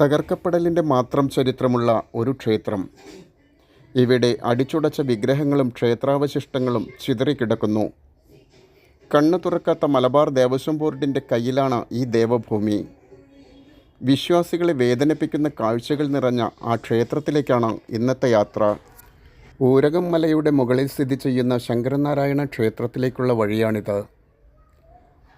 തകർക്കപ്പെടലിൻ്റെ മാത്രം ചരിത്രമുള്ള ഒരു ക്ഷേത്രം. ഇവിടെ അടിച്ചുടച്ച വിഗ്രഹങ്ങളും ക്ഷേത്രാവശിഷ്ടങ്ങളും ചിതറിക്കിടക്കുന്നു. കണ്ണു തുറക്കാത്ത മലബാർ ദേവസ്വം ബോർഡിൻ്റെ കയ്യിലാണ് ഈ ദേവഭൂമി. വിശ്വാസികളെ വേദനിപ്പിക്കുന്ന കാഴ്ചകൾ നിറഞ്ഞ ആ ക്ഷേത്രത്തിലേക്കാണ് ഇന്നത്തെ യാത്ര. ഊരകം മലയുടെ മുകളിൽ സ്ഥിതി ചെയ്യുന്ന ശങ്കരനാരായണ ക്ഷേത്രത്തിലേക്കുള്ള വഴിയാണിത്.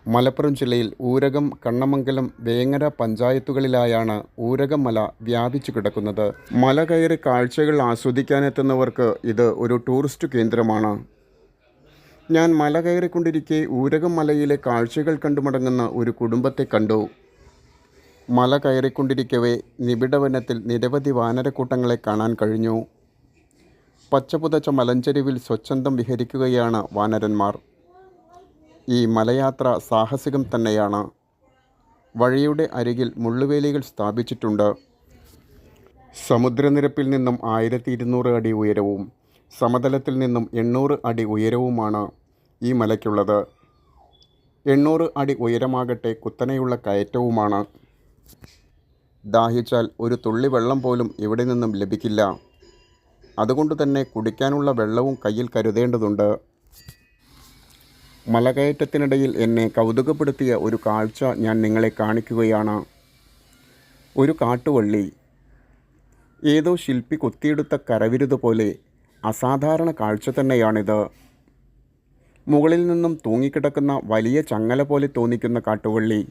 മലപ്പുറം ജില്ലയിൽ ഊരകം, കണ്ണമംഗലം, വേങ്ങര പഞ്ചായത്തുകളിലായാണ് ഊരകം മല വ്യാപിച്ചു കിടക്കുന്നത്. മല കയറി കാഴ്ചകൾ ആസ്വദിക്കാനെത്തുന്നവർക്ക് ഇത് ഒരു ടൂറിസ്റ്റ് കേന്ദ്രമാണ്. ഞാൻ മല കയറിക്കൊണ്ടിരിക്കെ ഊരകം മലയിലെ കാഴ്ചകൾ കണ്ടുമടങ്ങുന്ന ഒരു കുടുംബത്തെ കണ്ടു. മല കയറിക്കൊണ്ടിരിക്കവേ നിബിഡവനത്തിൽ നിരവധി വാനരക്കൂട്ടങ്ങളെ കാണാൻ കഴിഞ്ഞു. പച്ചപുതച്ച മലഞ്ചെരുവിൽ സ്വച്ഛന്തം വിഹരിക്കുകയാണ് വാനരന്മാർ. ഈ മലയാത്ര സാഹസികം തന്നെയാണ്. വഴിയുടെ അരികിൽ മുള്ളുവേലികൾ സ്ഥാപിച്ചിട്ടുണ്ട്. സമുദ്രനിരപ്പിൽ നിന്നും 1200 അടി ഉയരവും സമതലത്തിൽ നിന്നും 800 അടി ഉയരവുമാണ് ഈ മലയ്ക്കുള്ളത്. 800 അടി ഉയരമാകട്ടെ കുത്തനെയുള്ള കയറ്റവുമാണ്. ദാഹിച്ചാൽ ഒരു തുള്ളി വെള്ളം പോലും ഇവിടെ നിന്നും ലഭിക്കില്ല. അതുകൊണ്ട് തന്നെ കുടിക്കാനുള്ള വെള്ളവും കയ്യിൽ കരുതേണ്ടതുണ്ട്. മലകയറ്റത്തിനിടയിൽ എന്നെ കൗതുകപ്പെടുത്തിയ ഒരു കാഴ്ച ഞാൻ നിങ്ങളെ കാണിക്കുകയാണ്. ഒരു കാട്ടുവള്ളി. ഏതോ ശില്പി കൊത്തിയെടുത്ത കരവിരുത് പോലെ അസാധാരണ കാഴ്ച തന്നെയാണിത്. മുകളിൽ നിന്നും തൂങ്ങിക്കിടക്കുന്ന വലിയ ചങ്ങല പോലെ തോന്നിക്കുന്ന കാട്ടുവള്ളി.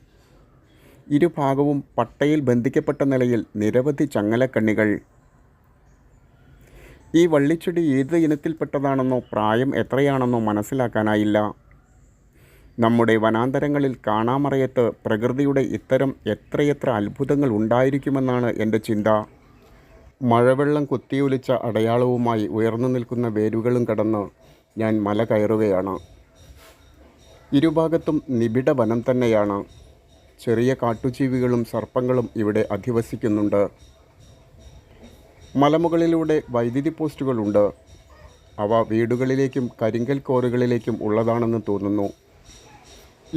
ഇരുഭാഗവും പട്ടയിൽ ബന്ധിക്കപ്പെട്ട നിലയിൽ നിരവധി ചങ്ങലക്കണ്ണികൾ. ഈ വള്ളിച്ചെടി ഏത് ഇനത്തിൽപ്പെട്ടതാണെന്നോ പ്രായം എത്രയാണെന്നോ മനസ്സിലാക്കാനായില്ല. നമ്മുടെ വനാന്തരങ്ങളിൽ കാണാമറയത്ത് പ്രകൃതിയുടെ ഇത്തരം എത്രയെത്ര അത്ഭുതങ്ങൾ ഉണ്ടായിരിക്കുമെന്നാണ് എൻ്റെ ചിന്ത. മഴവെള്ളം കുത്തിയൊലിച്ച അടയാളവുമായി ഉയർന്നു നിൽക്കുന്ന വേരുകളും കടന്ന് ഞാൻ മല കയറുകയാണ്. ഇരുഭാഗത്തും നിബിഡ വനം തന്നെയാണ്. ചെറിയ കാട്ടുജീവികളും സർപ്പങ്ങളും ഇവിടെ അധിവസിക്കുന്നുണ്ട്. മലമുകളിലൂടെ വൈദ്യുതി പോസ്റ്റുകളുണ്ട്. അവ വീടുകളിലേക്കും കരിങ്കൽ കോറുകളിലേക്കും ഉള്ളതാണെന്ന് തോന്നുന്നു.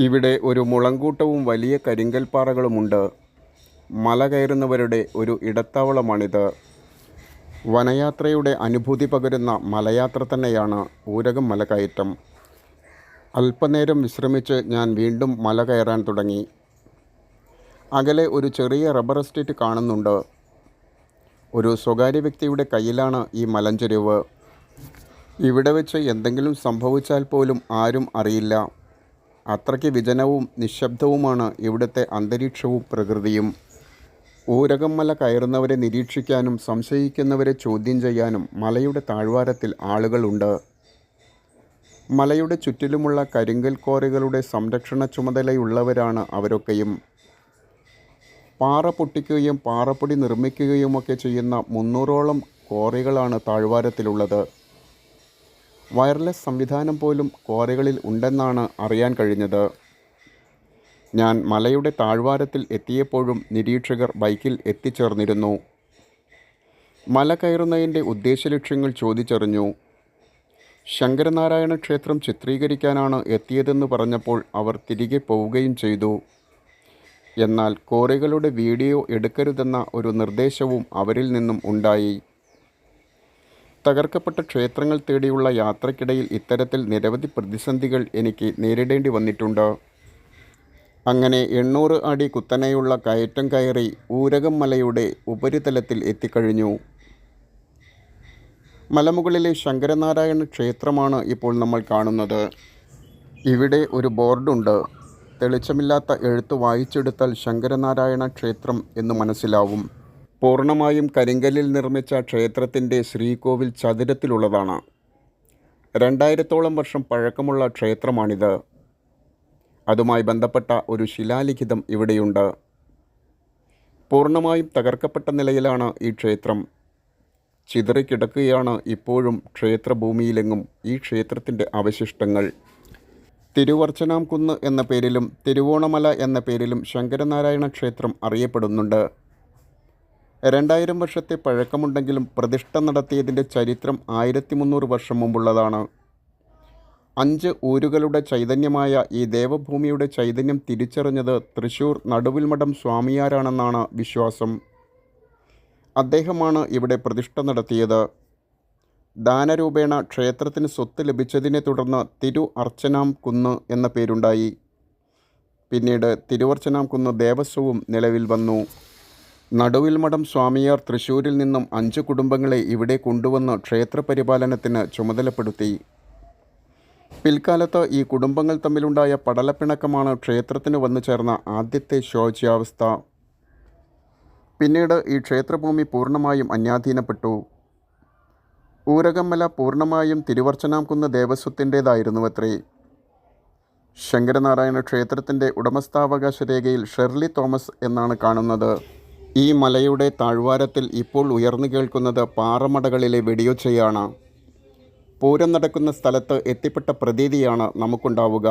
ഇവിടെ ഒരു മുളങ്കൂട്ടവും വലിയ കരിങ്കൽ പാറകളുമുണ്ട്. മല കയറുന്നവരുടെ ഒരു ഇടത്താവളമാണിത്. വനയാത്രയുടെ അനുഭൂതി പകരുന്ന മലയാത്ര തന്നെയാണ് ഊരകം മലകയറ്റം. അല്പനേരം വിശ്രമിച്ച് ഞാൻ വീണ്ടും മല കയറാൻ തുടങ്ങി. അകലെ ഒരു ചെറിയ റബ്ബർ എസ്റ്റേറ്റ് കാണുന്നുണ്ട്. ഒരു സ്വകാര്യ വ്യക്തിയുടെ കയ്യിലാണ് ഈ മലഞ്ചെരുവ്. ഇവിടെ വെച്ച് എന്തെങ്കിലും സംഭവിച്ചാൽ പോലും ആരും അറിയില്ല. അത്രയ്ക്ക് വിജനവും നിശബ്ദവുമാണ് ഇവിടുത്തെ അന്തരീക്ഷവും പ്രകൃതിയും. ഊരകം മല കയറുന്നവരെ നിരീക്ഷിക്കാനും സംശയിക്കുന്നവരെ ചോദ്യം ചെയ്യാനും മലയുടെ താഴ്വാരത്തിൽ ആളുകളുണ്ട്. മലയുടെ ചുറ്റിലുമുള്ള കരിങ്കൽ ക്വാറികളുടെ സംരക്ഷണ ചുമതലയുള്ളവരാണ് അവരൊക്കെയും. പാറ പൊട്ടിക്കുകയും പാറപ്പൊടി നിർമ്മിക്കുകയുമൊക്കെ ചെയ്യുന്ന 300ഓളം ക്വാറികളാണ് താഴ്വാരത്തിലുള്ളത്. വയർലെസ് സംവിധാനം പോലും ക്വാറികളിൽ ഉണ്ടെന്നാണ് അറിയാൻ കഴിഞ്ഞത്. ഞാൻ മലയുടെ താഴ്വാരത്തിൽ എത്തിയപ്പോഴും നിരീക്ഷകർ ബൈക്കിൽ എത്തിച്ചേർന്നിരുന്നു. മല കയറുന്നതിൻ്റെ ഉദ്ദേശലക്ഷ്യങ്ങൾ ചോദിച്ചറിഞ്ഞു. ശങ്കരനാരായണ ക്ഷേത്രം ചിത്രീകരിക്കാനാണ് എത്തിയതെന്ന് പറഞ്ഞപ്പോൾ അവർ തിരികെ പോവുകയും ചെയ്തു. എന്നാൽ ക്വാറികളുടെ വീഡിയോ എടുക്കരുതെന്ന ഒരു നിർദ്ദേശവും അവരിൽ നിന്നും ഉണ്ടായി. തകർക്കപ്പെട്ട ക്ഷേത്രങ്ങൾ തേടിയുള്ള യാത്രക്കിടയിൽ ഇത്തരത്തിൽ നിരവധി പ്രതിസന്ധികൾ എനിക്ക് നേരിടേണ്ടി വന്നിട്ടുണ്ട്. അങ്ങനെ 800 അടി കുത്തനെയുള്ള കയറ്റം കയറി ഊരകം മലയുടെ ഉപരിതലത്തിൽ എത്തിക്കഴിഞ്ഞു. മലമുകളിലെ ശങ്കരനാരായണ ക്ഷേത്രമാണ് ഇപ്പോൾ നമ്മൾ കാണുന്നത്. ഇവിടെ ഒരു ബോർഡുണ്ട്. തെളിച്ചമില്ലാത്ത എഴുത്ത് വായിച്ചെടുത്താൽ ശങ്കരനാരായണ ക്ഷേത്രം എന്ന് മനസ്സിലാവും. പൂർണ്ണമായും കരിങ്കല്ലിൽ നിർമ്മിച്ച ക്ഷേത്രത്തിൻ്റെ ശ്രീകോവിൽ ചതുരത്തിലുള്ളതാണ്. 2000ഓളം വർഷം പഴക്കമുള്ള ക്ഷേത്രമാണിത്. അതുമായി ബന്ധപ്പെട്ട ഒരു ശിലാലിഖിതം ഇവിടെയുണ്ട്. പൂർണ്ണമായും തകർക്കപ്പെട്ട നിലയിലാണ് ഈ ക്ഷേത്രം. ചിതറിക്കിടക്കുകയാണ് ഇപ്പോഴും ക്ഷേത്രഭൂമിയിലെങ്ങും ഈ ക്ഷേത്രത്തിൻ്റെ അവശിഷ്ടങ്ങൾ. തിരുവർച്ചനാംകുന്ന് എന്ന പേരിലും തിരുവോണമല എന്ന പേരിലും ശങ്കരനാരായണ ക്ഷേത്രം അറിയപ്പെടുന്നുണ്ട്. 2000 വർഷത്തെ പഴക്കമുണ്ടെങ്കിലും പ്രതിഷ്ഠ നടത്തിയതിൻ്റെ ചരിത്രം 1300 വർഷം മുമ്പുള്ളതാണ്. 5 ഊരുകളുടെ ചൈതന്യമായ ഈ ദേവഭൂമിയുടെ ചൈതന്യം തിരിച്ചറിഞ്ഞത് തൃശ്ശൂർ നടുവിൽമഠം സ്വാമിയാരാണെന്നാണ് വിശ്വാസം. അദ്ദേഹമാണ് ഇവിടെ പ്രതിഷ്ഠ നടത്തിയത്. ദാനരൂപേണ ക്ഷേത്രത്തിന് സ്വത്ത് ലഭിച്ചതിനെ തുടർന്ന് തിരു അർച്ചനാം കുന്ന് എന്ന പേരുണ്ടായി. പിന്നീട് തിരുവർച്ചനാം കുന്ന് ദേവസ്വവും നിലവിൽ വന്നു. നടുവിൽമഠം സ്വാമിയാർ തൃശ്ശൂരിൽ നിന്നും 5 കുടുംബങ്ങളെ ഇവിടെ കൊണ്ടുവന്ന് ക്ഷേത്രപരിപാലനത്തിന് ചുമതലപ്പെടുത്തി. പിൽക്കാലത്ത് ഈ കുടുംബങ്ങൾ തമ്മിലുണ്ടായ പടലപ്പിണക്കമാണ് ക്ഷേത്രത്തിന് വന്നു ചേർന്ന ആദ്യത്തെ ശോച്യാവസ്ഥ. പിന്നീട് ഈ ക്ഷേത്രഭൂമി പൂർണ്ണമായും അന്യാധീനപ്പെട്ടു. ഊരകമ്മല പൂർണ്ണമായും തിരുവർച്ചനാംകുന്ന് ദേവസ്വത്തിൻ്റേതായിരുന്നുവത്രേ. ശങ്കരനാരായണ ക്ഷേത്രത്തിൻ്റെ ഉടമസ്ഥാവകാശ രേഖയിൽ ഷെർലി തോമസ് എന്നാണ് കാണുന്നത്. ഈ മലയുടെ താഴ്വാരത്തിൽ ഇപ്പോൾ ഉയർന്നു കേൾക്കുന്നത് പാറമടകളിലെ വെടിയൊച്ചയാണ്. പൂരം നടക്കുന്ന സ്ഥലത്ത് എത്തിപ്പെട്ട പ്രതീതിയാണ് നമുക്കുണ്ടാവുക.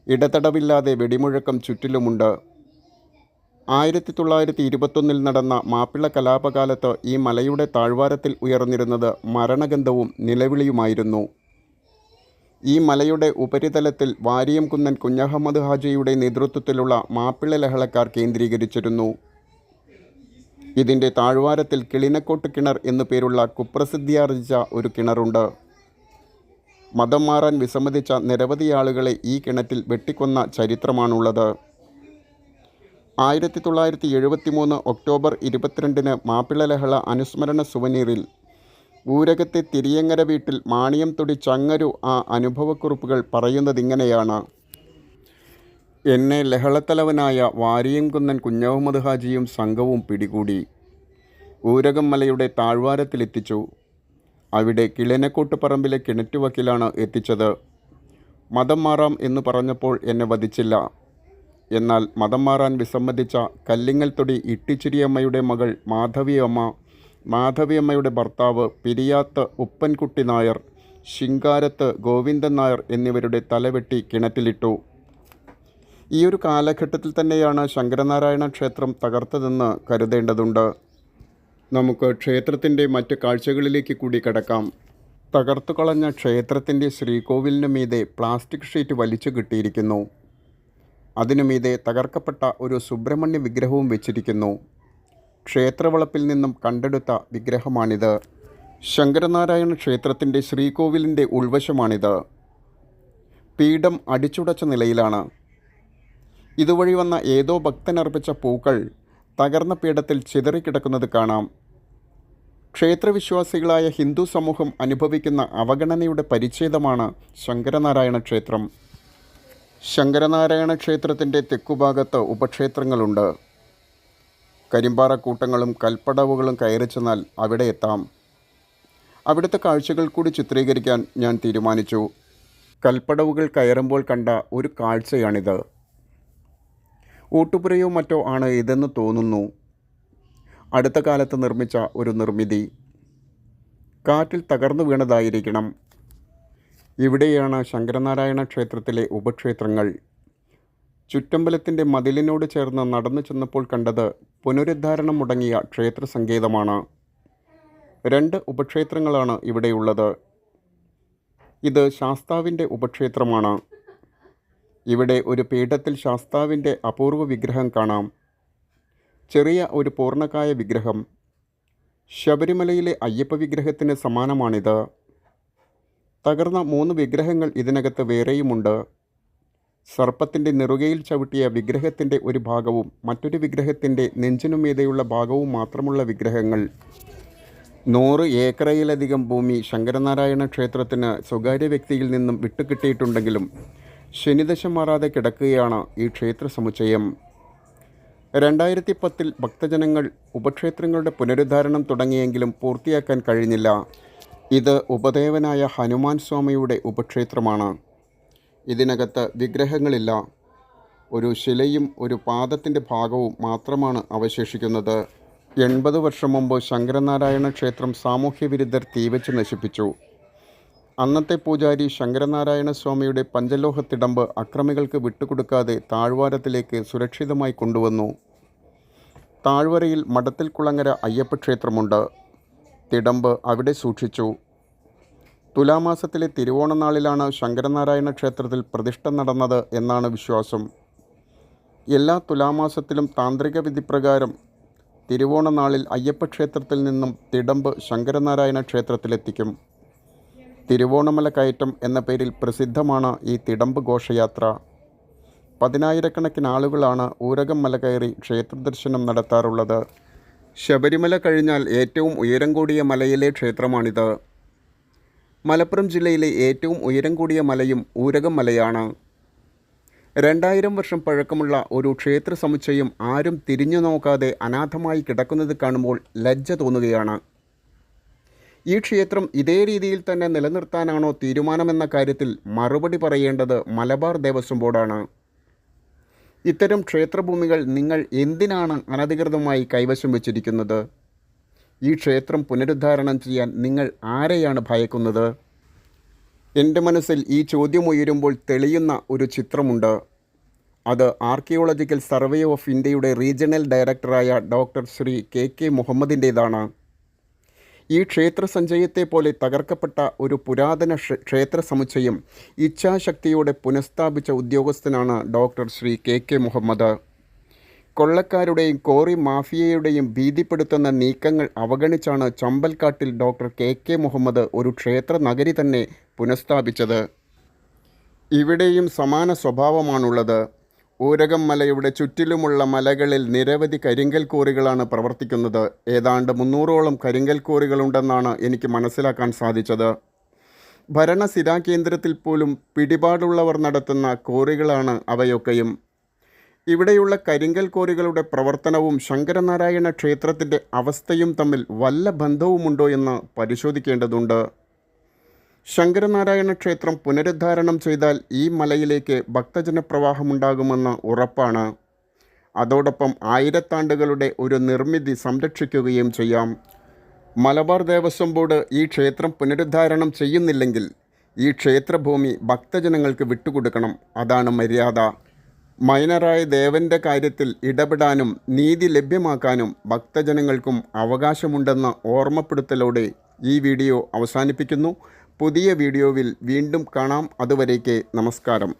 ഇടതടവില്ലാതെ വെടിമുഴക്കം ചുറ്റിലുമുണ്ട്. 1921 നടന്ന മാപ്പിള കലാപകാലത്ത് ഈ മലയുടെ താഴ്വാരത്തിൽ ഉയർന്നിരുന്നത് മരണഗന്ധവും നിലവിളിയുമായിരുന്നു. ഈ മലയുടെ ഉപരിതലത്തിൽ വാരിയംകുന്നൻ കുഞ്ഞഹമ്മദ് ഹാജിയുടെ നേതൃത്വത്തിലുള്ള മാപ്പിള ലഹളക്കാർ കേന്ദ്രീകരിച്ചിരുന്നു. ഇതിൻ്റെ താഴ്വാരത്തിൽ കിളിനക്കോട്ട് കിണർ എന്നു പേരുള്ള കുപ്രസിദ്ധിയാർജിച്ച ഒരു കിണറുണ്ട്. മതം മാറാൻ വിസമ്മതിച്ച നിരവധി ആളുകളെ ഈ കിണറ്റിൽ വെട്ടിക്കൊന്ന ചരിത്രമാണുള്ളത്. 1973 ഒക്ടോബർ 22 മാപ്പിള ലഹള അനുസ്മരണ സുവനീറിൽ ഊരകത്തെ തിരിയങ്ങര വീട്ടിൽ മാണിയം തൊടി ചങ്ങരു ആ അനുഭവക്കുറിപ്പുകൾ പറയുന്നതിങ്ങനെയാണ്. എന്നെ ലഹളത്തലവനായ വാരിയംകുന്നൻ കുഞ്ഞഹമ്മദ് ഹാജിയും സംഘവും പിടികൂടി ഊരകം മലയുടെ താഴ്വാരത്തിലെത്തിച്ചു. അവിടെ കിളിനക്കോട്ട് പറമ്പിലെ കിണറ്റുവക്കിലാണ് എത്തിച്ചത്. മതം മാറാം എന്ന് പറഞ്ഞപ്പോൾ എന്നെ വധിച്ചില്ല. എന്നാൽ മതം മാറാൻ വിസമ്മതിച്ച കല്ലിങ്ങൽ തൊടി ഇട്ടിച്ചിരിയമ്മയുടെ മകൾ മാധവിയമ്മയുടെ ഭർത്താവ് പിരിയാത്ത് ഉപ്പൻകുട്ടി നായർ, ശിങ്കാരത്ത് ഗോവിന്ദൻ നായർ എന്നിവരുടെ തലവെട്ടി കിണറ്റിലിട്ടു. ഈയൊരു കാലഘട്ടത്തിൽ തന്നെയാണ് ശങ്കരനാരായണ ക്ഷേത്രം തകർത്തതെന്ന് കരുതേണ്ടതുണ്ട്. നമുക്ക് ക്ഷേത്രത്തിൻ്റെ മറ്റ് കാഴ്ചകളിലേക്ക് കൂടി കടക്കാം. തകർത്തു കളഞ്ഞ ക്ഷേത്രത്തിൻ്റെ ശ്രീകോവിലിന് മീതെ പ്ലാസ്റ്റിക് ഷീറ്റ് വലിച്ചു കിട്ടിയിരിക്കുന്നു. അതിനുമീതെ തകർക്കപ്പെട്ട ഒരു സുബ്രഹ്മണ്യ വിഗ്രഹവും വെച്ചിരിക്കുന്നു. ക്ഷേത്രവളപ്പിൽ നിന്നും കണ്ടെടുത്ത വിഗ്രഹമാണിത്. ശങ്കരനാരായണ ക്ഷേത്രത്തിൻ്റെ ശ്രീകോവിലിൻ്റെ ഉൾവശമാണിത്. പീഠം അടിച്ചുടച്ച നിലയിലാണ്. ഇതുവഴി വന്ന ഏതോ ഭക്തനർപ്പിച്ച പൂക്കൾ തകർന്ന പീഠത്തിൽ ചിതറിക്കിടക്കുന്നത് കാണാം. ക്ഷേത്രവിശ്വാസികളായ ഹിന്ദു സമൂഹം അനുഭവിക്കുന്ന അവഗണനയുടെ പരിച്ഛേദമാണ് ശങ്കരനാരായണ ക്ഷേത്രം. ശങ്കരനാരായണ ക്ഷേത്രത്തിൻ്റെ തെക്കുഭാഗത്ത് ഉപക്ഷേത്രങ്ങളുണ്ട്. കരിമ്പാറക്കൂട്ടങ്ങളും കൽപ്പടവുകളും കയറി ചെന്നാൽ അവിടെ എത്താം. അവിടുത്തെ കാഴ്ചകൾ കൂടി ചിത്രീകരിക്കാൻ ഞാൻ തീരുമാനിച്ചു. കൽപ്പടവുകൾ കയറുമ്പോൾ കണ്ട ഒരു കാഴ്ചയാണിത്. ഊട്ടുപുരയോ മറ്റോ ആണ് ഇതെന്ന് തോന്നുന്നു. അടുത്ത കാലത്ത് നിർമ്മിച്ച ഒരു നിർമ്മിതി. കാറ്റിൽ തകർന്നു വീണതായിരിക്കണം. ഇവിടെയാണ് ശങ്കരനാരായണ ക്ഷേത്രത്തിലെ ഉപക്ഷേത്രങ്ങൾ. ചുറ്റമ്പലത്തിൻ്റെ മതിലിനോട് ചേർന്ന് നടന്നു ചെന്നപ്പോൾ കണ്ടത് പുനരുദ്ധാരണം മുടങ്ങിയ ക്ഷേത്ര സങ്കേതമാണ്. 2 ഉപക്ഷേത്രങ്ങളാണ് ഇവിടെയുള്ളത്. ഇത് ശാസ്താവിൻ്റെ ഉപക്ഷേത്രമാണ്. ഇവിടെ ഒരു പീഠത്തിൽ ശാസ്താവിൻ്റെ അപൂർവ വിഗ്രഹം കാണാം. ചെറിയ ഒരു പൂർണ്ണകായ വിഗ്രഹം. ശബരിമലയിലെ അയ്യപ്പ വിഗ്രഹത്തിന് സമാനമാണിത്. തകർന്ന 3 വിഗ്രഹങ്ങൾ ഇതിനകത്ത് വേറെയുമുണ്ട്. സർപ്പത്തിൻ്റെ നെറുകയിൽ ചവിട്ടിയ വിഗ്രഹത്തിൻ്റെ ഒരു ഭാഗവും മറ്റൊരു വിഗ്രഹത്തിൻ്റെ നെഞ്ചിനുമീതെയുള്ള ഭാഗവും മാത്രമുള്ള വിഗ്രഹങ്ങൾ. 100 ഏക്കറയിലധികം ഭൂമി ശങ്കരനാരായണ ക്ഷേത്രത്തിന് സ്വകാര്യ വ്യക്തിയിൽ നിന്നും വിട്ടുകിട്ടിയിട്ടുണ്ടെങ്കിലും ശനിദശ മാറാതെ കിടക്കുകയാണ് ഈ ക്ഷേത്ര സമുച്ചയം. 2010 ഭക്തജനങ്ങൾ ഉപക്ഷേത്രങ്ങളുടെ പുനരുദ്ധാരണം തുടങ്ങിയെങ്കിലും പൂർത്തിയാക്കാൻ കഴിഞ്ഞില്ല. ഇത് ഉപദേവനായ ഹനുമാൻ സ്വാമിയുടെ ഉപക്ഷേത്രമാണ്. ഇതിനകത്ത് വിഗ്രഹങ്ങളില്ല. ഒരു ശിലയും ഒരു പാദത്തിൻ്റെ ഭാഗവും മാത്രമാണ് അവശേഷിക്കുന്നത്. 80 വർഷം മുമ്പ് ശങ്കരനാരായണ ക്ഷേത്രം സാമൂഹ്യവിരുദ്ധർ തീവച്ച് നശിപ്പിച്ചു. അന്നത്തെ പൂജാരി ശങ്കരനാരായണ സ്വാമിയുടെ പഞ്ചലോഹത്തിടമ്പ് അക്രമികൾക്ക് വിട്ടുകൊടുക്കാതെ താഴ്വാരത്തിലേക്ക് സുരക്ഷിതമായി കൊണ്ടുവന്നു. താഴ്വരയിൽ മഠത്തിൽ കുളങ്ങര അയ്യപ്പ ക്ഷേത്രമുണ്ട്. തിടമ്പ് അവിടെ സൂക്ഷിച്ചു. തുലാമാസത്തിലെ തിരുവോണനാളിലാണ് ശങ്കരനാരായണ ക്ഷേത്രത്തിൽ പ്രതിഷ്ഠ നടന്നത് എന്നാണ് വിശ്വാസം. എല്ലാ തുലാമാസത്തിലും താന്ത്രിക വിധിപ്രകാരം തിരുവോണനാളിൽ അയ്യപ്പക്ഷേത്രത്തിൽ നിന്നും തിടമ്പ് ശങ്കരനാരായണ ക്ഷേത്രത്തിലെത്തിക്കും. തിരുവോണമല കയറ്റം എന്ന പേരിൽ പ്രസിദ്ധമാണ് ഈ തിടമ്പ് ഘോഷയാത്ര. 10,000-കണക്കിന് ആളുകളാണ് ഊരകം മല കയറി ക്ഷേത്രദർശനം നടത്താറുള്ളത്. ശബരിമല കഴിഞ്ഞാൽ ഏറ്റവും ഉയരം കൂടിയ മലയിലെ ക്ഷേത്രമാണിത്. മലപ്പുറം ജില്ലയിലെ ഏറ്റവും ഉയരം കൂടിയ മലയും ഊരകം മലയാണ്. 2000 വർഷം പഴക്കമുള്ള ഒരു ക്ഷേത്ര സമുച്ചയം ആരും തിരിഞ്ഞു നോക്കാതെ അനാഥമായി കിടക്കുന്നത് കാണുമ്പോൾ ലജ്ജ തോന്നുകയാണ്. ഈ ക്ഷേത്രം ഇതേ രീതിയിൽ തന്നെ നിലനിർത്താനാണോ തീരുമാനമെന്ന കാര്യത്തിൽ മറുപടി പറയേണ്ടത് മലബാർ ദേവസ്വം ബോർഡാണ്. ഇത്തരം ക്ഷേത്രഭൂമികൾ നിങ്ങൾ എന്തിനാണ് അനധികൃതമായി കൈവശം വച്ചിരിക്കുന്നത്? ഈ ക്ഷേത്രം പുനരുദ്ധാരണം ചെയ്യാൻ നിങ്ങൾ ആരെയാണ് ഭയക്കുന്നത്? എൻ്റെ മനസ്സിൽ ഈ ചോദ്യം ഉയരുമ്പോൾ തെളിയുന്ന ഒരു ചിത്രമുണ്ട്. അത് ആർക്കിയോളജിക്കൽ സർവേ ഓഫ് ഇന്ത്യയുടെ റീജിയണൽ ഡയറക്ടറായ ഡോക്ടർ ശ്രീ കെ മുഹമ്മദിൻ്റേതാണ്. ഈ ക്ഷേത്ര സഞ്ചയത്തെ പോലെ തകർക്കപ്പെട്ട ഒരു പുരാതന ക്ഷേത്ര സമുച്ചയം ഇച്ഛാശക്തിയോടെ പുനഃസ്ഥാപിച്ച ഉദ്യോഗസ്ഥനാണ് ഡോക്ടർ ശ്രീ കെ മുഹമ്മദ്. കൊള്ളക്കാരുടെയും കോറി മാഫിയയുടെയും ഭീതിപ്പെടുത്തുന്ന നീക്കങ്ങൾ അവഗണിച്ചാണ് ചമ്പൽക്കാട്ടിൽ ഡോക്ടർ കെ മുഹമ്മദ് ഒരു ക്ഷേത്ര നഗരി തന്നെ പുനഃസ്ഥാപിച്ചത്. ഇവിടെയും സമാന സ്വഭാവമാണുള്ളത്. ഊരകം മലയുടെ ചുറ്റിലുമുള്ള മലകളിൽ നിരവധി കരിങ്കൽ ക്വാറികളാണ് പ്രവർത്തിക്കുന്നത്. ഏതാണ്ട് 300ഓളം കരിങ്കൽ ക്വാറികളുണ്ടെന്നാണ് എനിക്ക് മനസ്സിലാക്കാൻ സാധിച്ചത്. ഭരണസിരാകേന്ദ്രത്തിൽ പോലും പിടിപാടുള്ളവർ നടത്തുന്ന ക്വാറികളാണ് അവയൊക്കെയും. ഇവിടെയുള്ള കരിങ്കൽ ക്വാറികളുടെ പ്രവർത്തനവും ശങ്കരനാരായണ ക്ഷേത്രത്തിൻ്റെ അവസ്ഥയും തമ്മിൽ വല്ല ബന്ധവുമുണ്ടോ എന്ന് പരിശോധിക്കേണ്ടതുണ്ട്. ശങ്കരനാരായണ ക്ഷേത്രം പുനരുദ്ധാരണം ചെയ്താൽ ഈ മലയിലേക്ക് ഭക്തജനപ്രവാഹമുണ്ടാകുമെന്ന് ഉറപ്പാണ്. അതോടൊപ്പം ആയിരത്താണ്ടുകളുടെ ഒരു നിർമ്മിതി സംരക്ഷിക്കുകയും ചെയ്യാം. മലബാർ ദേവസ്വം ബോർഡ് ഈ ക്ഷേത്രം പുനരുദ്ധാരണം ചെയ്യുന്നില്ലെങ്കിൽ ഈ ക്ഷേത്രഭൂമി ഭക്തജനങ്ങൾക്ക് വിട്ടുകൊടുക്കണം. അതാണ് മര്യാദ. മൈനറായ ദേവൻ്റെ കാര്യത്തിൽ ഇടപെടാനും നീതി ലഭ്യമാക്കാനും ഭക്തജനങ്ങൾക്കും അവകാശമുണ്ടെന്ന ഓർമ്മപ്പെടുത്തലോടെ ഈ വീഡിയോ അവസാനിപ്പിക്കുന്നു. പുതിയ വീഡിയോയിൽ വീണ്ടും കാണാം. അതുവരേക്ക് നമസ്കാരം.